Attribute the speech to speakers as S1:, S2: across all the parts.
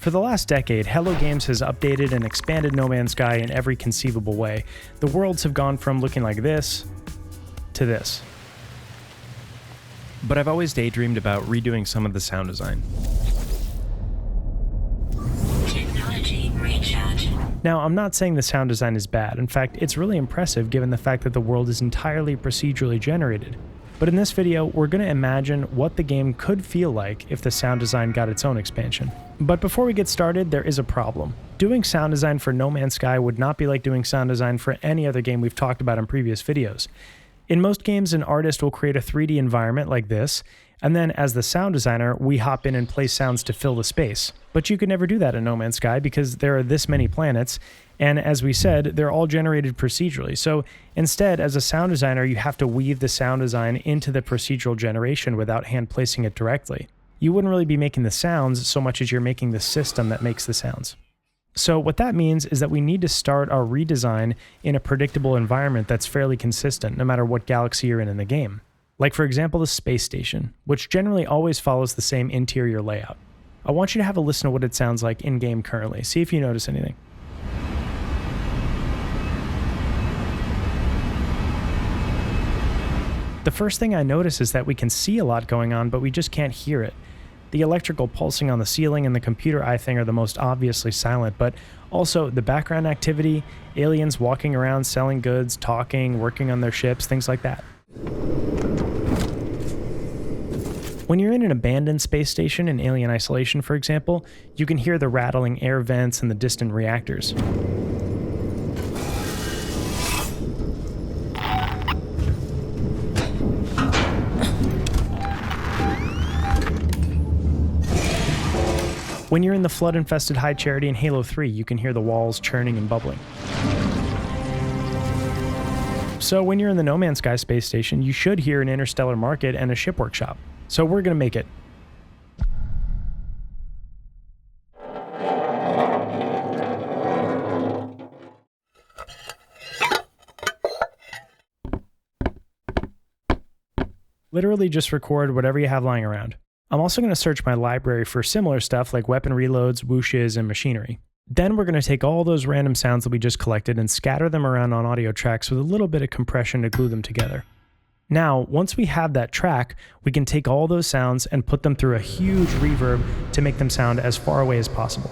S1: For the last decade, Hello Games has updated and expanded No Man's Sky in every conceivable way. The worlds have gone from looking like this to this. But I've always daydreamed about redoing some of the sound design.
S2: Technology recharge.
S1: Now, I'm not saying the sound design is bad. In fact, it's really impressive given the fact that the world is entirely procedurally generated. But in this video, we're going to imagine what the game could feel like if the sound design got its own expansion. But before we get started, there is a problem. Doing sound design for No Man's Sky would not be like doing sound design for any other game we've talked about in previous videos. In most games, an artist will create a 3D environment like this, and then as the sound designer, we hop in and place sounds to fill the space. But you could never do that in No Man's Sky because there are this many planets, and as we said, they're all generated procedurally. So instead, as a sound designer, you have to weave the sound design into the procedural generation without hand placing it directly. You wouldn't really be making the sounds so much as you're making the system that makes the sounds. So what that means is that we need to start our redesign in a predictable environment that's fairly consistent no matter what galaxy you're in the game. Like for example, the space station, which generally always follows the same interior layout. I want you to have a listen to what it sounds like in-game currently. See if you notice anything. The first thing I notice is that we can see a lot going on, but we just can't hear it. The electrical pulsing on the ceiling and the computer eye thing are the most obviously silent, but also the background activity, aliens walking around selling goods, talking, working on their ships, things like that. When you're in an abandoned space station in Alien Isolation, for example, you can hear the rattling air vents and the distant reactors. When you're in the flood-infested High Charity in Halo 3, you can hear the walls churning and bubbling. So when you're in the No Man's Sky space station, you should hear an interstellar market and a ship workshop. So we're going to make it. Literally just record whatever you have lying around. I'm also going to search my library for similar stuff like weapon reloads, whooshes, and machinery. Then we're going to take all those random sounds that we just collected and scatter them around on audio tracks with a little bit of compression to glue them together. Now, once we have that track, we can take all those sounds and put them through a huge reverb to make them sound as far away as possible.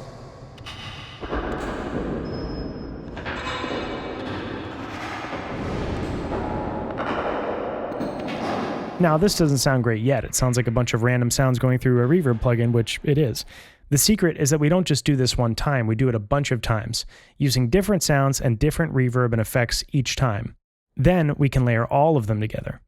S1: Now, this doesn't sound great yet. It sounds like a bunch of random sounds going through a reverb plugin, which it is. The secret is that we don't just do this one time, we do it a bunch of times, using different sounds and different reverb and effects each time. Then we can layer all of them together.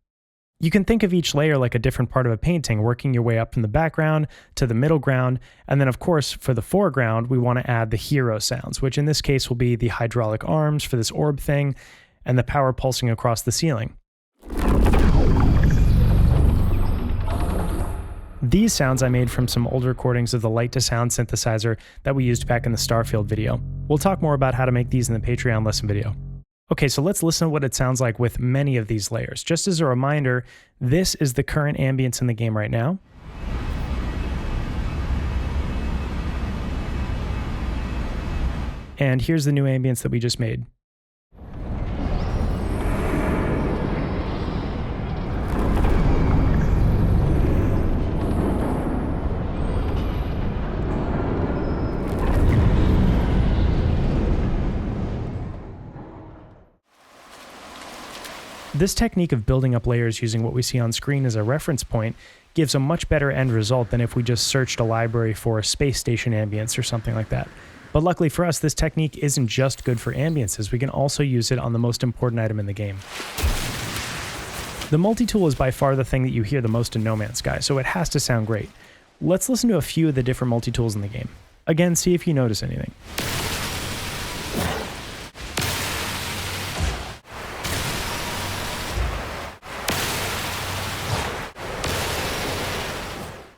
S1: You can think of each layer like a different part of a painting, working your way up from the background to the middle ground, and then of course, for the foreground, we want to add the hero sounds, which in this case will be the hydraulic arms for this orb thing, and the power pulsing across the ceiling. These sounds I made from some old recordings of the light-to-sound synthesizer that we used back in the Starfield video. We'll talk more about how to make these in the Patreon lesson video. Okay, so let's listen to what it sounds like with many of these layers. Just as a reminder, this is the current ambience in the game right now. And here's the new ambience that we just made. This technique of building up layers using what we see on screen as a reference point gives a much better end result than if we just searched a library for a space station ambience or something like that. But luckily for us, this technique isn't just good for ambiences, we can also use it on the most important item in the game. The multi-tool is by far the thing that you hear the most in No Man's Sky, so it has to sound great. Let's listen to a few of the different multi-tools in the game. Again, see if you notice anything.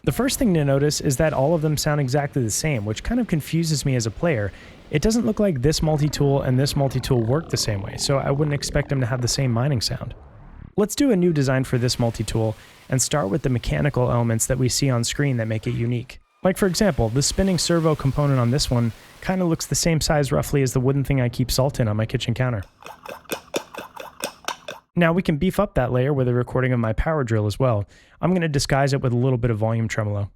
S1: The first thing to notice is that all of them sound exactly the same, which kind of confuses me as a player. It doesn't look like this multi-tool and this multi-tool work the same way, so I wouldn't expect them to have the same mining sound. Let's do a new design for this multi-tool and start with the mechanical elements that we see on screen that make it unique. Like for example, the spinning servo component on this one kind of looks the same size roughly as the wooden thing I keep salt in on my kitchen counter. Now we can beef up that layer with a recording of my power drill as well. I'm going to disguise it with a little bit of volume tremolo.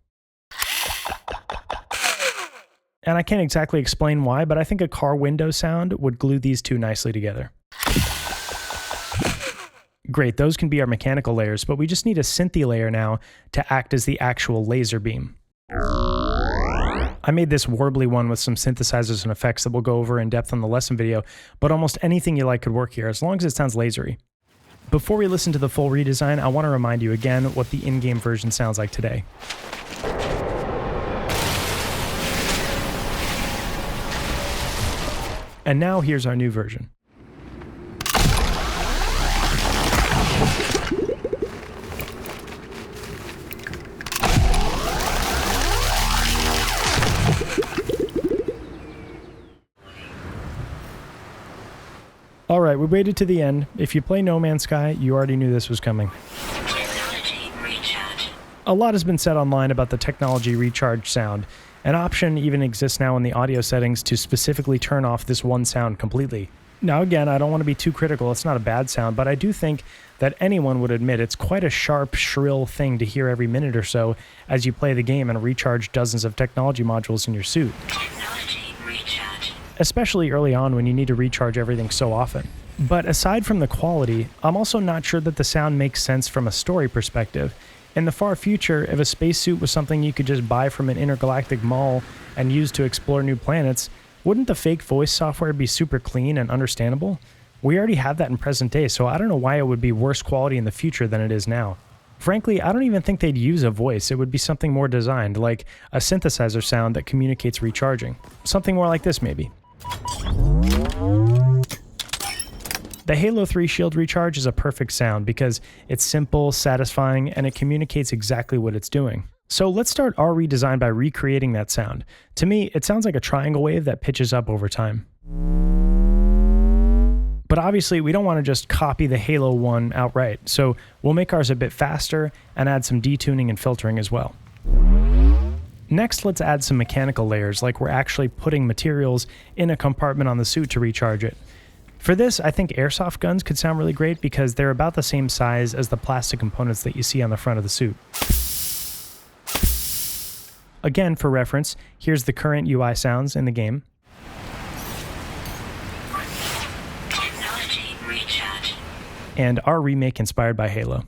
S1: And I can't exactly explain why, but I think a car window sound would glue these two nicely together. Great, those can be our mechanical layers, but we just need a synthy layer now to act as the actual laser beam. I made this warbly one with some synthesizers and effects that we'll go over in depth on the lesson video, but almost anything you like could work here, as long as it sounds lasery. Before we listen to the full redesign, I want to remind you again what the in-game version sounds like today. And now here's our new version. Alright, we waited to the end. If you play No Man's Sky, you already knew this was coming.
S2: Technology recharge.
S1: A lot has been said online about the technology recharge sound. An option even exists now in the audio settings to specifically turn off this one sound completely. Now again, I don't want to be too critical, it's not a bad sound, but I do think that anyone would admit it's quite a sharp, shrill thing to hear every minute or so as you play the game and recharge dozens of technology modules in your suit.
S2: Technology recharge.
S1: Especially early on when you need to recharge everything so often. But aside from the quality, I'm also not sure that the sound makes sense from a story perspective. In the far future, if a spacesuit was something you could just buy from an intergalactic mall and use to explore new planets, wouldn't the fake voice software be super clean and understandable? We already have that in present day, so I don't know why it would be worse quality in the future than it is now. Frankly, I don't even think they'd use a voice. It would be something more designed, like a synthesizer sound that communicates recharging. Something more like this, maybe. The Halo 3 shield recharge is a perfect sound because it's simple, satisfying, and it communicates exactly what it's doing. So let's start our redesign by recreating that sound. To me, it sounds like a triangle wave that pitches up over time. But obviously, we don't want to just copy the Halo one outright, so we'll make ours a bit faster and add some detuning and filtering as well. Next, let's add some mechanical layers, like we're actually putting materials in a compartment on the suit to recharge it. For this, I think airsoft guns could sound really great because they're about the same size as the plastic components that you see on the front of the suit. Again, for reference, here's the current UI sounds in the game.
S2: Technology recharge.
S1: And our remake inspired by Halo.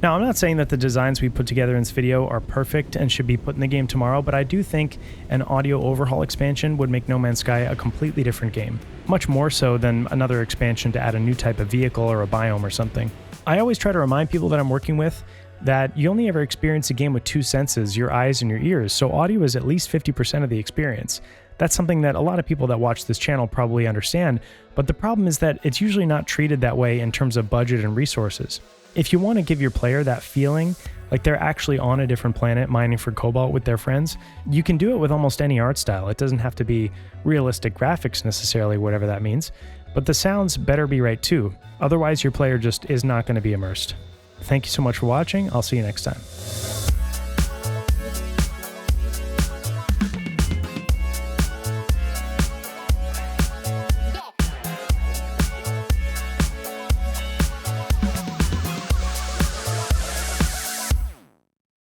S1: Now, I'm not saying that the designs we put together in this video are perfect and should be put in the game tomorrow, but I do think an audio overhaul expansion would make No Man's Sky a completely different game. Much more so than another expansion to add a new type of vehicle or a biome or something. I always try to remind people that I'm working with that you only ever experience a game with two senses, your eyes and your ears, so audio is at least 50% of the experience. That's something that a lot of people that watch this channel probably understand, but the problem is that it's usually not treated that way in terms of budget and resources. If you want to give your player that feeling, like they're actually on a different planet mining for cobalt with their friends, you can do it with almost any art style. It doesn't have to be realistic graphics necessarily, whatever that means, but the sounds better be right too. Otherwise, your player just is not going to be immersed. Thank you so much for watching. I'll see you next time.